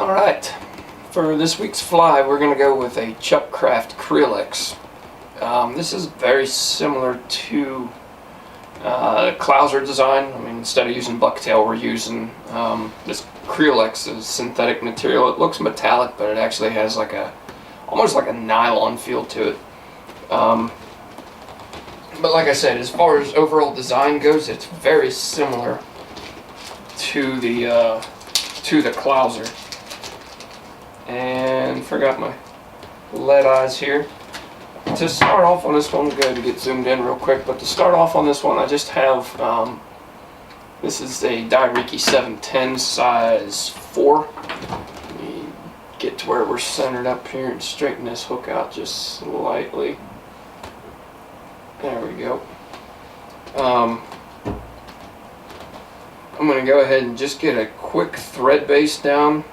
Alright, for this week's fly we're going to go with a Kraft Kreelex. This is very similar to Clouser design. I mean, instead of using bucktail we're using this Kreelex is synthetic material. It looks metallic, but it actually has like almost like a nylon feel to it. But like I said, as far as overall design goes, it's very similar to the Clouser. And forgot my lead eyes here. To start off on this one, I'm going to get zoomed in real quick, but to start off on this one I just have, this is a Dai-Riki 710 size 4. Let me get to where we're centered up here and straighten this hook out just slightly. There we go. I'm going to go ahead and just get a quick thread base down.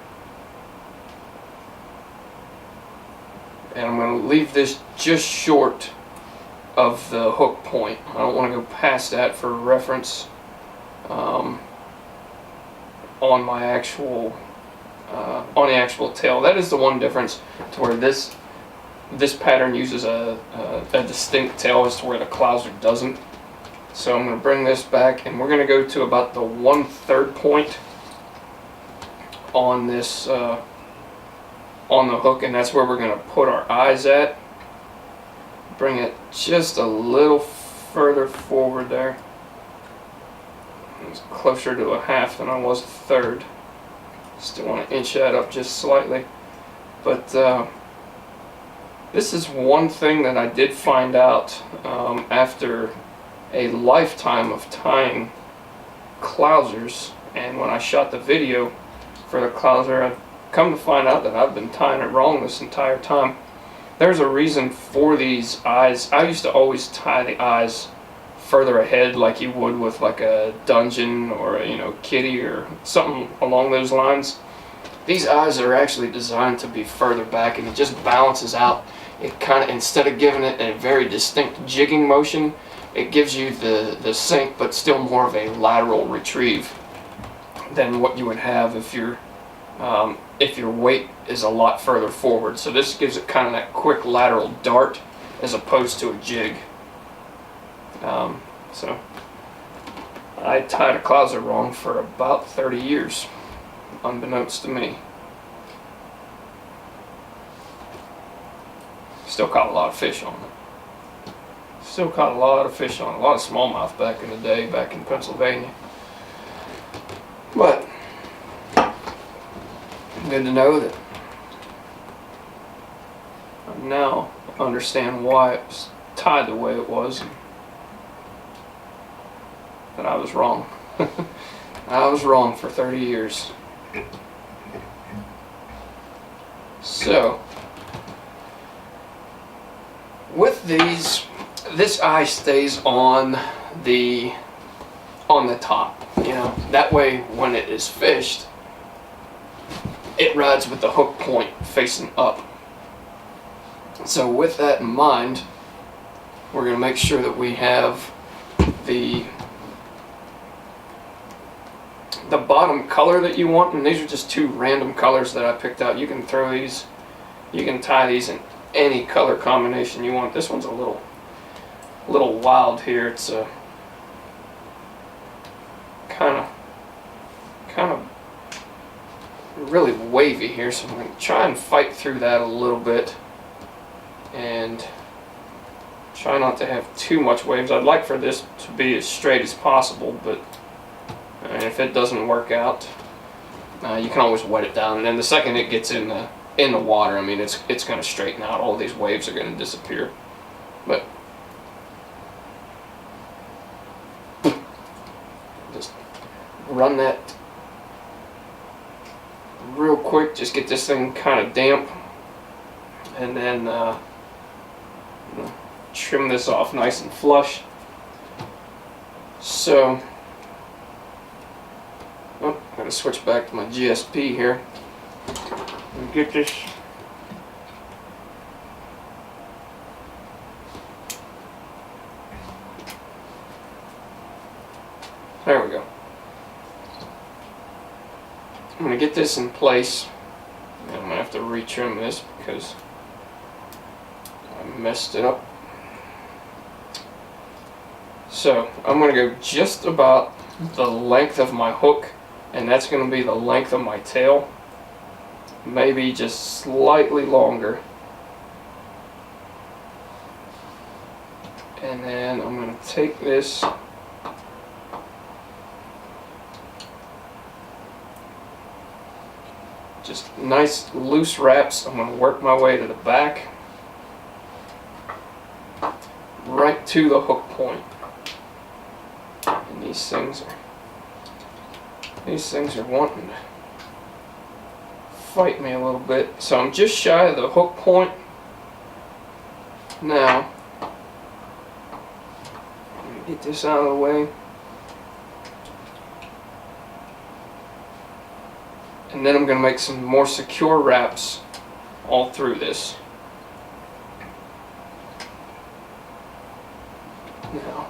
And I'm going to leave this just short of the hook point. I don't want to go past that for reference on my actual on the actual tail. That is the one difference to where this pattern uses a distinct tail as to where the Clouser doesn't. So I'm going to bring this back, and we're going to go to about the 1/3 point on this on the hook, and that's where we're going to put our eyes at. Bring it just a little further forward there. It's closer to 1/2 than I was 1/3. Still want to inch that up just slightly. But this is one thing that I did find out after a lifetime of tying Clousers, and when I shot the video for the Clouser, I've come to find out that I've been tying it wrong this entire time. There's a reason for these eyes. I used to always tie the eyes further ahead, like you would with like a dungeon or a, kitty or something along those lines. These eyes are actually designed to be further back, and it just balances out. It kind of, instead of giving it a very distinct jigging motion, it gives you the sink, but still more of a lateral retrieve than what you would have if your weight is a lot further forward. So this gives it kind of that quick lateral dart as opposed to a jig. So I tied a Clouser wrong for about 30 years, unbeknownst to me. Still caught a lot of fish on it. Still caught a lot of fish on it. A lot of smallmouth back in the day, back in Pennsylvania. But good to know that I now understand why it was tied the way it was. But I was wrong. I was wrong for 30 years. So, with these, this eye stays on the top. That way when it is fished, it rides with the hook point facing up. So with that in mind, we're going to make sure that we have the bottom color that you want, and these are just two random colors that I picked out. You can throw these, you can tie these in any color combination you want. This one's a little wild here. It's a kind of really wavy here, so I'm going to try and fight through that a little bit and try not to have too much waves. I'd like for this to be as straight as possible, but if it doesn't work out, you can always wet it down, and then the second it gets in the water, I mean, it's going to straighten out. All these waves are going to disappear. But just run that real quick, just get this thing kind of damp, and then trim this off nice and flush. So I'm going to switch back to my GSP here and get this. There we go. I'm going to get this in place have to retrim this because I messed it up. So I'm going to go just about the length of my hook, and that's going to be the length of my tail, maybe just slightly longer. And then I'm going to take this just nice loose wraps. I'm going to work my way to the back, right to the hook point. And these things are wanting to fight me a little bit. So I'm just shy of the hook point now. Let me get this out of the way. And then I'm going to make some more secure wraps all through this. Now,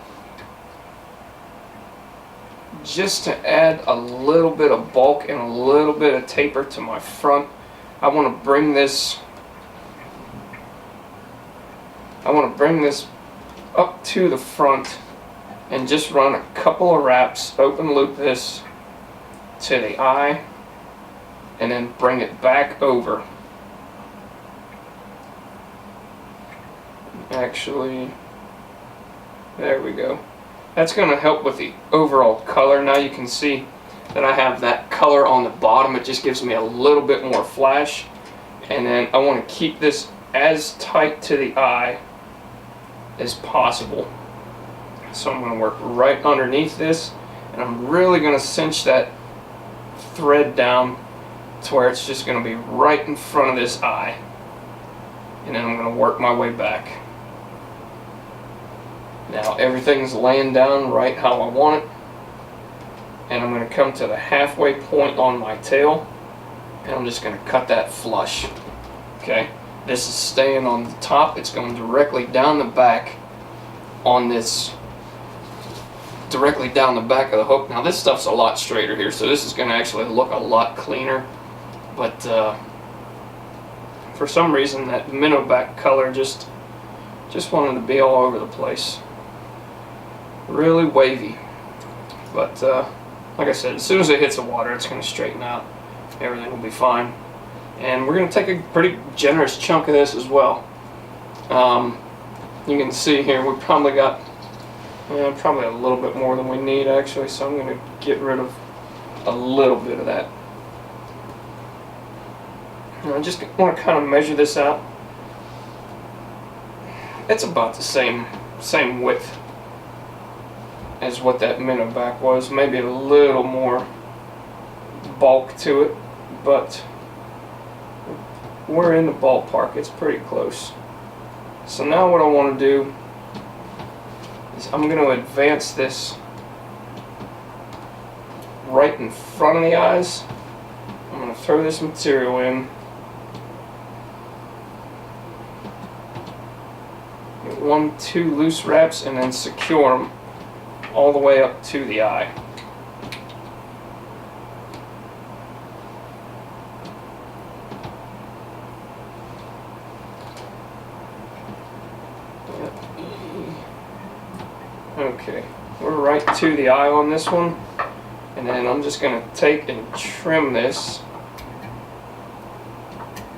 just to add a little bit of bulk and a little bit of taper to my front, I want to bring this up to the front and just run a couple of wraps, open loop this to the eye, and then bring it back over. Actually, there we go. That's going to help with the overall color. Now you can see that I have that color on the bottom. It just gives me a little bit more flash. And then I want to keep this as tight to the eye as possible. So I'm going to work right underneath this, and I'm really going to cinch that thread down to where it's just going to be right in front of this eye. And then I'm going to work my way back. Now everything's laying down right how I want it, and I'm going to come to the halfway point on my tail, and I'm just going to cut that flush. Okay, this is staying on the top. It's going directly down the back on this, directly down the back of the hook. Now this stuff's a lot straighter here, so this is going to actually look a lot cleaner, but for some reason that minnow back color just wanted to be all over the place. Really wavy, but like I said, as soon as it hits the water, it's going to straighten out. Everything will be fine, and we're going to take a pretty generous chunk of this as well. You can see here we probably got probably a little bit more than we need actually, so I'm going to get rid of a little bit of that. And I just want to kind of measure this out. It's about the same width as what that minnow back was, maybe a little more bulk to it, but we're in the ballpark. It's pretty close. So now what I want to do is I'm going to advance this right in front of the eyes. I'm going to throw this material in. Get 1-2 loose wraps and then secure them all the way up to the eye. Okay, we're right to the eye on this one, and then I'm just going to take and trim this.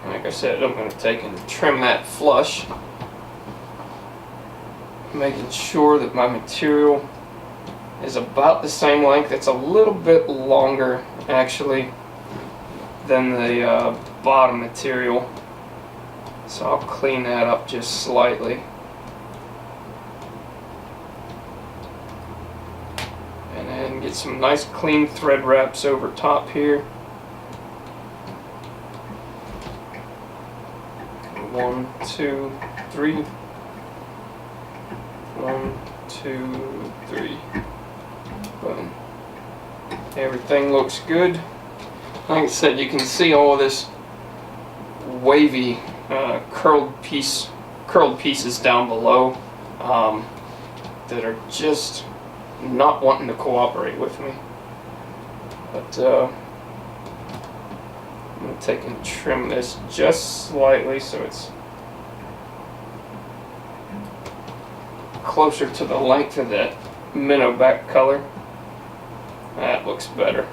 Like I said, I'm going to take and trim that flush, making sure that my material is about the same length. It's a little bit longer actually than the bottom material, so I'll clean that up just slightly. And then get some nice clean thread wraps over top here. 1, 2, 3. 1, 2, 3. Boom. Everything looks good. Like I said, you can see all of this wavy curled pieces down below that are just not wanting to cooperate with me. But I'm going to take and trim this just slightly so it's closer to the length of that minnow back color. That looks better.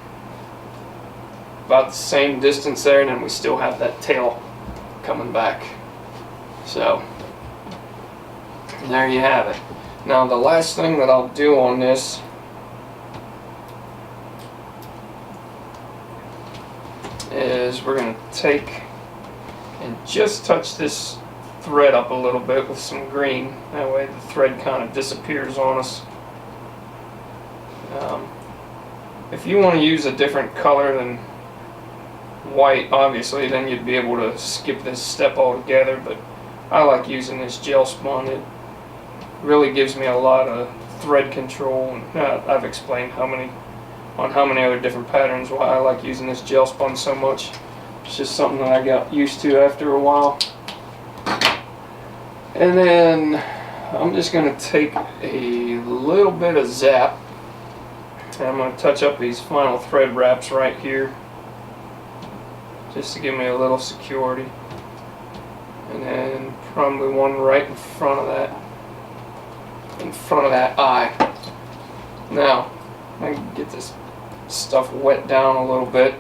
About the same distance there, and then we still have that tail coming back. So there you have it. Now the last thing that I'll do on this is we're going to take and just touch this thread up a little bit with some green. That way the thread kind of disappears on us. If you want to use a different color than white, obviously, then you'd be able to skip this step altogether, but I like using this gel spun. It really gives me a lot of thread control, and I've explained how many other different patterns why I like using this gel spun so much. It's just something that I got used to after a while. And then I'm just going to take a little bit of zap, and I'm going to touch up these final thread wraps right here just to give me a little security. And then probably one right in front of that eye. Now I can get this stuff wet down a little bit.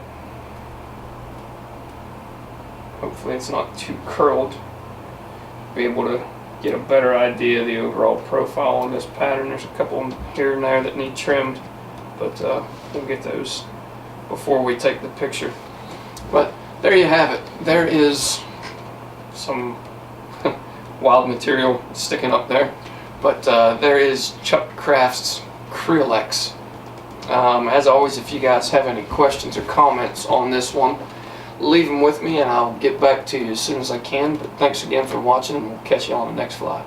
Hopefully it's not too curled. Be able to get a better idea of the overall profile on this pattern. There's a couple here and there that need trimmed, but we'll get those before we take the picture. But there you have it. There is some wild material sticking up there, but there is Chuck Kraft's Kreelex. As always, if you guys have any questions or comments on this one, leave them with me and I'll get back to you as soon as I can. But thanks again for watching, and we'll catch you on the next vlog.